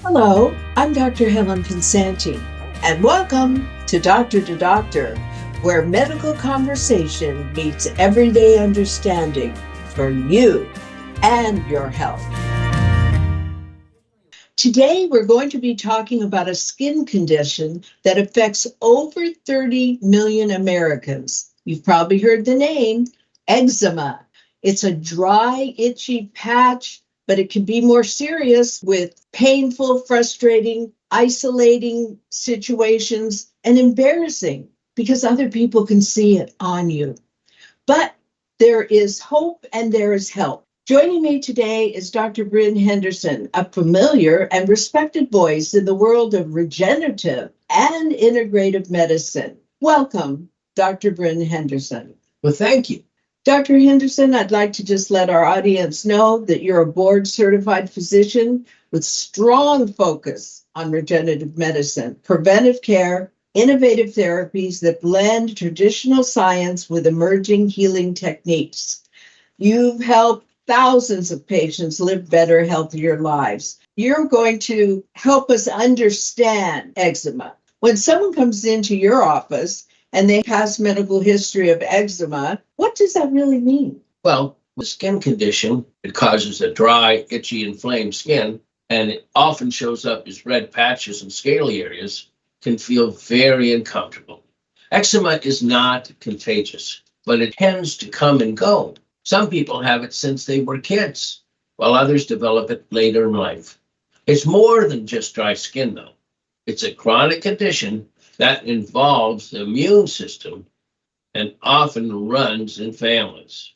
Hello, I'm Dr. Helen PENSANTI, and welcome to Doctor, where medical conversation meets everyday understanding for you and your health. Today, we're going to be talking about a skin condition that affects over 30 million Americans. You've probably heard the name eczema. It's a dry, itchy patch, but it can be more serious with painful, frustrating, isolating situations and embarrassing because other people can see it on you. But there is hope and there is help. Joining me today is Dr. Bryn Henderson, a familiar and respected voice in the world of regenerative and integrative medicine. Welcome, Dr. Bryn Henderson. Well, thank you. Dr. Henderson, I'd like to just let our audience know that you're a board certified physician with strong focus on regenerative medicine, preventive care, innovative therapies that blend traditional science with emerging healing techniques. You've helped thousands of patients live better, healthier lives. You're going to help us understand eczema. When someone comes into your office and they have medical history of eczema, what does that really mean? Well, the skin condition, it causes a dry, itchy, inflamed skin, and it often shows up as red patches and scaly areas, can feel very uncomfortable. Eczema is not contagious, but it tends to come and go. Some people have it since they were kids, while others develop it later in life. It's more than just dry skin, though. It's a chronic condition that involves the immune system and often runs in families.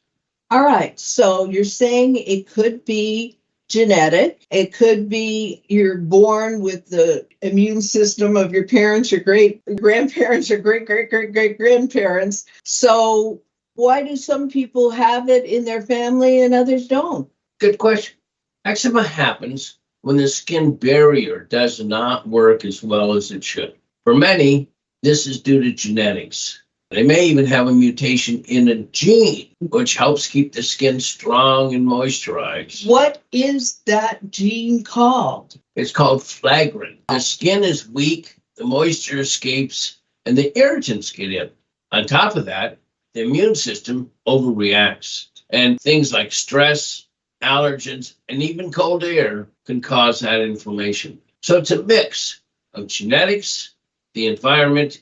All right, so you're saying it could be genetic. It could be you're born with the immune system of your parents, your great grandparents, your great grandparents. So why do some people have it in their family and others don't? Good question. Eczema happens when the skin barrier does not work as well as it should. For many, this is due to genetics. They may even have a mutation in a gene, which helps keep the skin strong and moisturized. What is that gene called? It's called flagrin. The skin is weak, the moisture escapes, and the irritants get in. On top of that, the immune system overreacts, and things like stress, allergens, and even cold air can cause that inflammation. So it's a mix of genetics, the environment,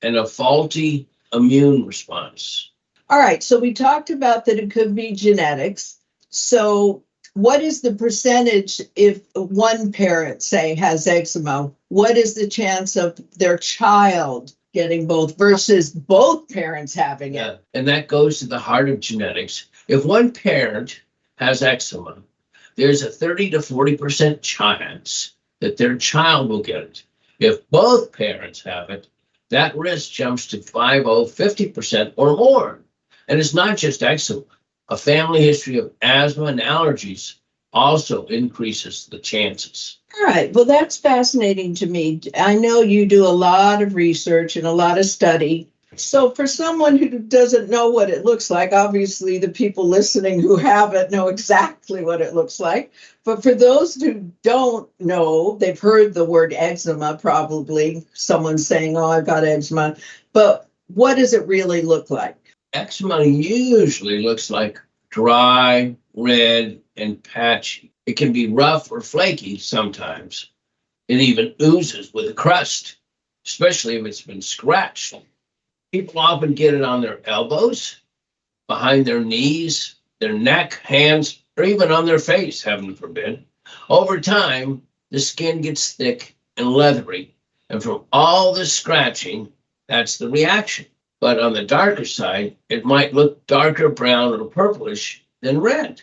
and a faulty immune response. All right, so we talked about that it could be genetics. So what is the percentage if one parent, say, has eczema? What is the chance of their child getting both versus both parents having it? And that goes to the heart of genetics. If one parent has eczema, there's a 30 to 40% chance that their child will get it. If both parents have it, that risk jumps to 50% or more. And it's not just eczema. A family history of asthma and allergies also increases the chances. All right, well, that's fascinating to me. I know you do a lot of research and a lot of study. So for someone who doesn't know what it looks like, obviously the people listening who have it know exactly what it looks like. But for those who don't know, they've heard the word eczema, probably someone saying, oh, I've got eczema. But what does it really look like? Eczema usually looks like dry, red, and patchy. It can be rough or flaky sometimes. It even oozes with a crust, especially if it's been scratched. People often get it on their elbows, behind their knees, their neck, hands, or even on their face, heaven forbid. Over time, the skin gets thick and leathery, and from all the scratching, that's the reaction. But on the darker side, it might look darker brown or purplish than red.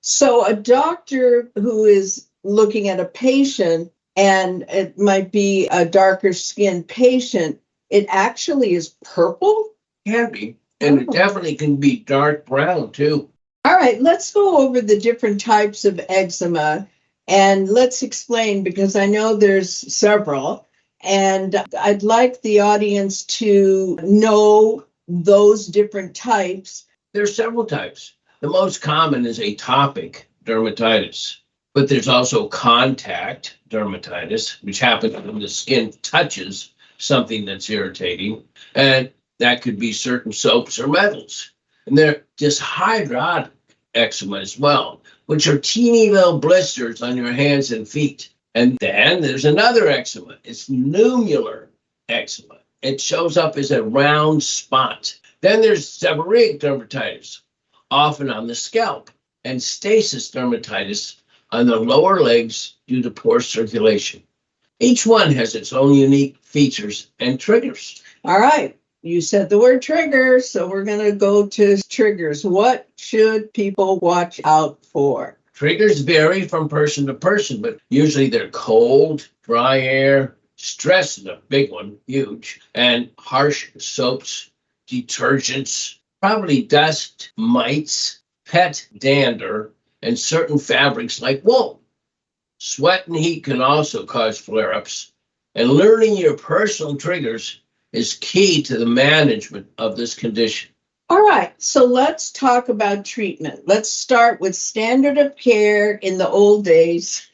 So a doctor who is looking at a patient, and it might be a darker skinned patient, it actually is purple? Can be. And it definitely can be dark brown too. All right, let's go over the different types of eczema and let's explain because I know there's several. And I'd like the audience to know those different types. There's several types. The most common is atopic dermatitis. But there's also contact dermatitis, which happens when the skin touches something that's irritating. And that could be certain soaps or metals. And there's dishydrotic eczema as well, which are teeny little blisters on your hands and feet. And then there's another eczema. It's nummular eczema. It shows up as a round spot. Then there's seborrheic dermatitis, often on the scalp, and stasis dermatitis on the lower legs due to poor circulation. Each one has its own unique features and triggers. All right. You said the word trigger, so we're going to go to triggers. What should people watch out for? Triggers vary from person to person, but usually they're cold, dry air, stress is a big one, huge, and harsh soaps, detergents, probably dust, mites, pet dander, and certain fabrics like wool. Sweat and heat can also cause flare-ups, and learning your personal triggers is key to the management of this condition. All right, so let's talk about treatment. Let's start with standard of care in the old days,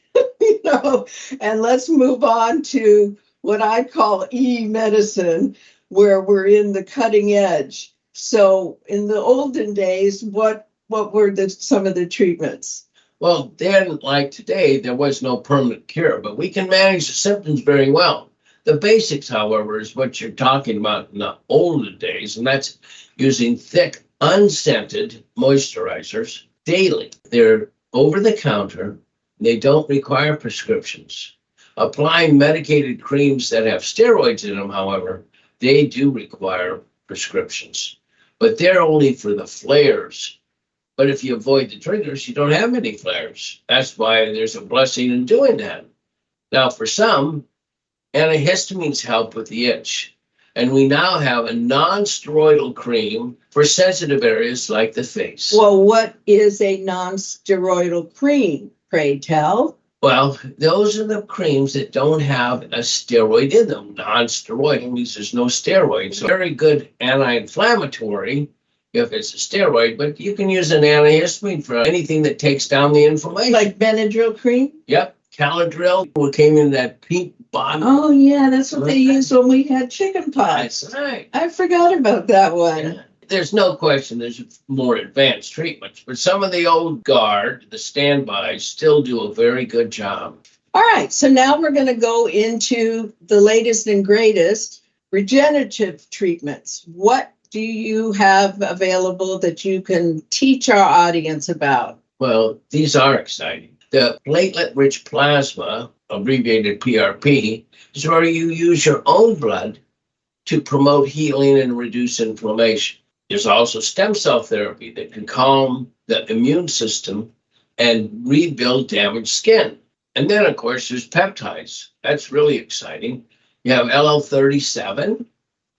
and let's move on to what I call e-medicine, where we're in the cutting edge. So in the olden days, what were some of the treatments? Well, then, like today, there was no permanent cure, but we can manage the symptoms very well. The basics, however, is what you're talking about in the olden days, and that's using thick, unscented moisturizers daily. They're over the counter. They don't require prescriptions. Applying medicated creams that have steroids in them, however, they do require prescriptions, but they're only for the flares. But if you avoid the triggers, you don't have any flares. That's why there's a blessing in doing that. Now, for some, antihistamines help with the itch. And we now have a non-steroidal cream for sensitive areas like the face. Well, what is a non-steroidal cream, pray tell? Well, those are the creams that don't have a steroid in them. Non-steroidal means there's no steroids. So very good anti-inflammatory if it's a steroid, but you can use an antihistamine for anything that takes down the inflammation. Like Benadryl cream? Yep. Caladryl, what came in that pink bottle. Oh, yeah, that's what they used when we had chicken pox. That's right. I forgot about that one. Yeah. There's no question there's more advanced treatments, but some of the old guard, the standbys, still do a very good job. All right, so now we're going to go into the latest and greatest regenerative treatments. What do you have available that you can teach our audience about? Well, these are exciting. The platelet-rich plasma, abbreviated PRP, is where you use your own blood to promote healing and reduce inflammation. There's also stem cell therapy that can calm the immune system and rebuild damaged skin. And then, of course, there's peptides. That's really exciting. You have LL37,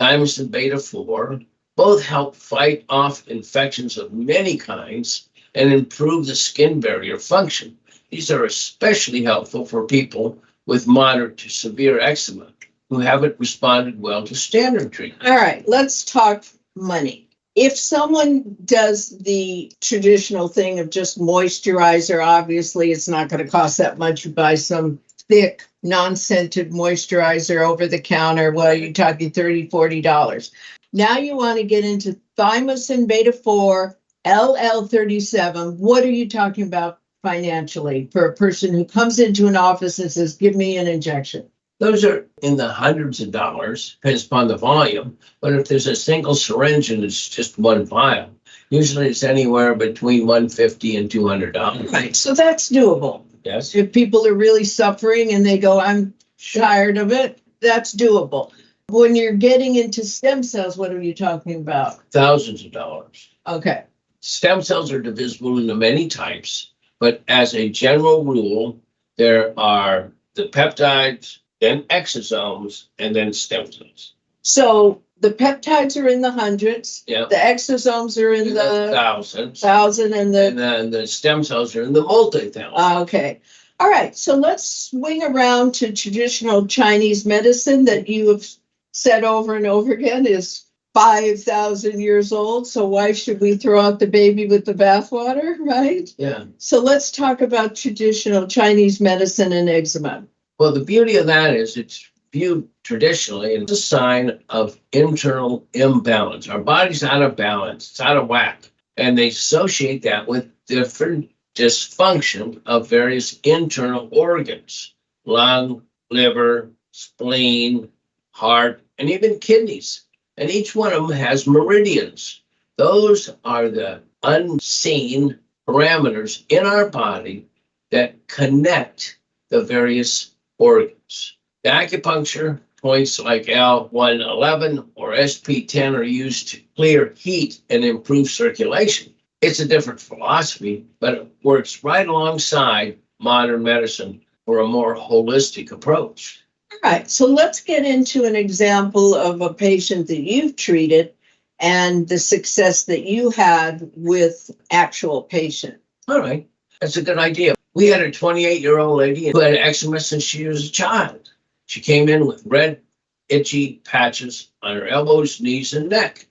thymosin beta-4. Both help fight off infections of many kinds and improve the skin barrier function. These are especially helpful for people with moderate to severe eczema who haven't responded well to standard treatment. All right, let's talk money. If someone does the traditional thing of just moisturizer, obviously it's not going to cost that much. You buy some thick, non-scented moisturizer over the counter. Well, you're talking $30, $40. Now you want to get into thymosin beta-4, LL37. What are you talking about financially for a person who comes into an office and says, give me an injection? Those are in the hundreds of dollars, depends upon the volume. But if there's a single syringe and it's just one vial, usually it's anywhere between $150 and $200. Right, so that's doable. Yes. If people are really suffering and they go, I'm tired of it, that's doable. When you're getting into stem cells, what are you talking about? Thousands of dollars. Okay. Stem cells are divisible into many types, but as a general rule, there are the peptides, then exosomes, and then stem cells. So the peptides are in the hundreds. Yeah. The exosomes are in the thousands. thousand, and then the stem cells are in the multi-thousand. Okay. All right. So let's swing around to traditional Chinese medicine that you have said over and over again is 5,000 years old. So why should we throw out the baby with the bathwater, right? Yeah. So let's talk about traditional Chinese medicine and eczema. Well, the beauty of that is it's viewed traditionally as a sign of internal imbalance. Our body's out of balance, it's out of whack. And they associate that with different dysfunction of various internal organs: lung, liver, spleen, heart, and even kidneys. And each one of them has meridians. Those are the unseen parameters in our body that connect the various organs. The acupuncture points like L111 or SP10 are used to clear heat and improve circulation. It's a different philosophy, but it works right alongside modern medicine for a more holistic approach. All right, so let's get into an example of a patient that you've treated and the success that you had with actual patient. All right, that's a good idea. We had a 28-year-old lady who had eczema since she was a child. She came in with red, itchy patches on her elbows, knees, and neck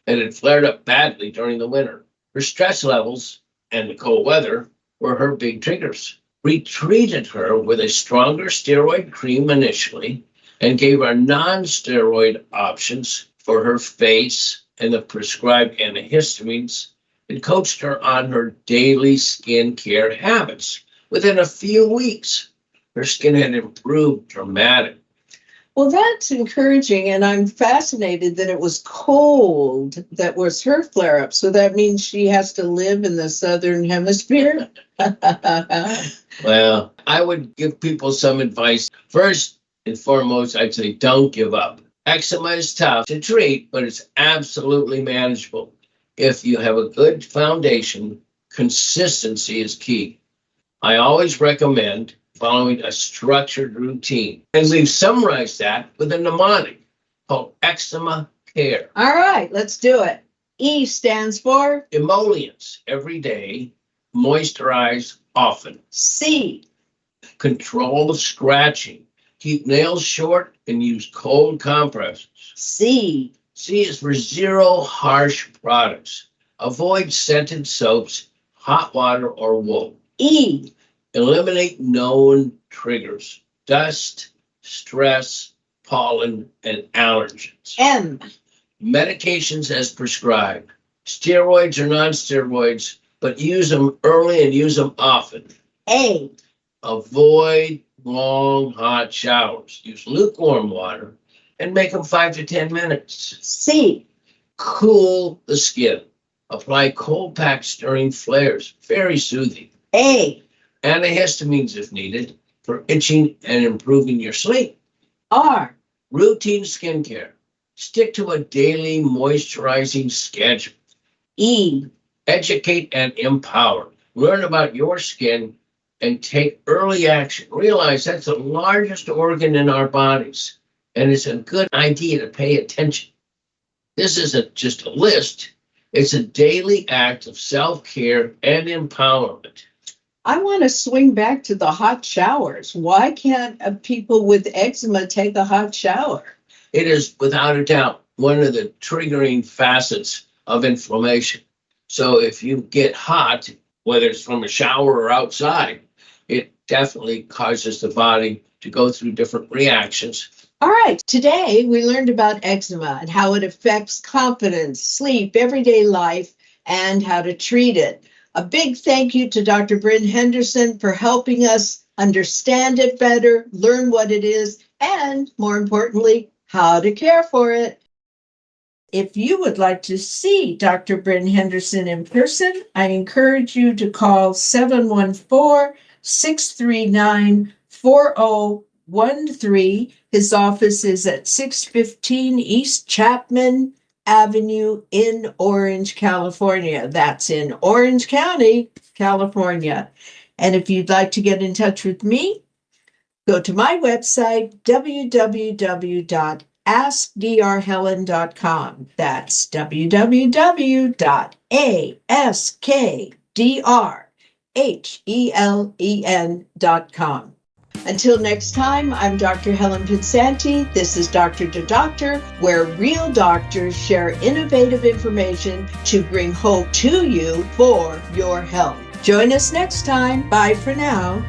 that had flared up badly during the winter. Her stress levels and the cold weather were her big triggers. We treated her with a stronger steroid cream initially and gave her non-steroid options for her face and the prescribed antihistamines, and coached her on her daily skin care habits. Within a few weeks, her skin had improved dramatically. Well, that's encouraging, and I'm fascinated that it was cold that was her flare-up. So that means she has to live in the southern hemisphere? Well, I would give people some advice. First and foremost, I'd say don't give up. Eczema is tough to treat, but it's absolutely manageable. If you have a good foundation, consistency is key. I always recommend following a structured routine. And we've summarized that with a mnemonic called Eczema Care. All right, let's do it. E stands for Emollients every day, moisturize often. C. Control the scratching. Keep nails short and use cold compresses. C. C is for zero harsh products. Avoid scented soaps, hot water, or wool. E. Eliminate known triggers: dust, stress, pollen, and allergens. M. Medications as prescribed. Steroids or non-steroids, but use them early and use them often. A. Avoid long hot showers. Use lukewarm water and make them 5 to 10 minutes. C. Cool the skin. Apply cold packs during flares. Very soothing. A. Antihistamines if needed for itching and improving your sleep. R. Routine skincare. Stick to a daily moisturizing schedule. E. Educate and empower. Learn about your skin and take early action. Realize that's the largest organ in our bodies, and it's a good idea to pay attention. This isn't just a list, it's a daily act of self-care and empowerment. I want to swing back to the hot showers. Why can't people with eczema take a hot shower? It is without a doubt one of the triggering facets of inflammation. So if you get hot, whether it's from a shower or outside, it definitely causes the body to go through different reactions. All right, today we learned about eczema and how it affects confidence, sleep, everyday life, and how to treat it. A big thank you to Dr. Bryn Henderson for helping us understand it better, learn what it is, and more importantly, how to care for it. If you would like to see Dr. Bryn Henderson in person, I encourage you to call 714-639-4013. His office is at 615 East Chapman Avenue in Orange, California. That's in Orange County, California. And if you'd like to get in touch with me, go to my website, www.askdrhelen.com. That's www.askdrhelen.com. Until next time, I'm Dr. Helen PENSANTI. This is Doctor to Doctor, where real doctors share innovative information to bring hope to you for your health. Join us next time. Bye for now.